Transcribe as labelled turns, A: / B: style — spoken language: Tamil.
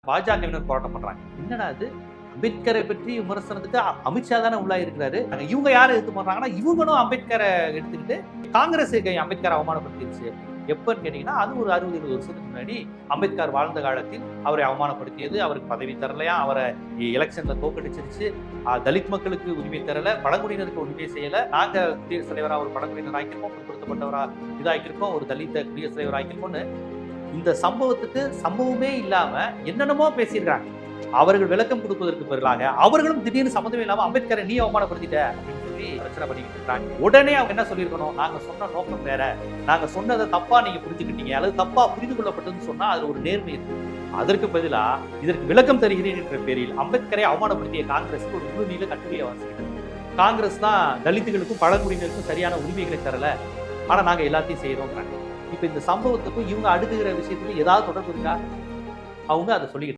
A: பாஜகவினர் போராட்டம் பண்றாங்க. என்னடா அது, அம்பேத்கரை பற்றி விமர்சனத்துக்கு அமித்ஷா தானே உள்ளா இருக்கிறாரு. இவங்க யாரை எடுத்து பண்றாங்கன்னா, இவங்களும் அம்பேத்கரை எடுத்துக்கிட்டு காங்கிரஸ் அம்பேத்கரை அவமானப்படுத்திடுச்சு. எப்பன்னு கேட்டீங்கன்னா, அது ஒரு 60-70 வருஷத்துக்கு முன்னாடி அம்பேத்கர் வாழ்ந்த காலத்தில் அவரை அவமானப்படுத்தியது, அவருக்கு பதவி தரலையா, அவரை எலெக்ஷன்ல தோக்கடிச்சிருச்சு, தலித் மக்களுக்கு உரிமை தரல, பழங்குடியினருக்கு உரிமை செய்யல, நாங்க குடியரசுத் தலைவரா ஒரு பழங்குடியினர் ஆக்கியிருக்கோம், பிற்படுத்தப்பட்டவரா இதாக்கியிருக்கோம், ஒரு தலித்த குடியரசுத் தலைவர் ஆக்கியிருக்கோம்னு இந்த சம்பவத்துக்கு சம்பவமே இல்லாம என்னென்னமோ பேசியிருக்காங்க. அவர்கள் விளக்கம் கொடுப்பதற்கு பதிலாக அவர்களும் திடீர்னு சம்மந்தமே இல்லாம அம்பேத்கரை நீ அவமானப்படுத்திட்ட அப்படின்னு சொல்லி பிரச்சனை பண்ணிக்கிட்டு இருக்காங்க. உடனே அவங்க என்ன சொல்லியிருக்கணும், நாங்க சொன்ன நோக்கம் வேற, நாங்க சொன்னதை தப்பா நீங்க புரிஞ்சுக்கிட்டீங்க அல்லது தப்பா புரிந்து கொள்ளப்பட்டதுன்னு சொன்னா அது ஒரு நேர்மை இருக்கு. அதற்கு பதிலா இதற்கு விளக்கம் தருகிறேன் என்ற பேரில் அம்பேத்கரை அவமானப்படுத்திய காங்கிரஸுக்கு ஒரு முழுமையில கட்டுரையை வாசிக்கிறது. காங்கிரஸ் தான் தலித்துகளுக்கும் பழங்குடியினருக்கும் சரியான உரிமைகளை தரல, ஆனா நாங்க எல்லாத்தையும் செய்யறோம். இப்ப இந்த சம்பவத்துக்கும் இவங்க அடுக்குகிற விஷயத்துக்கு ஏதாவது தொடர்பு இருக்கா? அவங்க அதை சொல்லிக்கிட்டு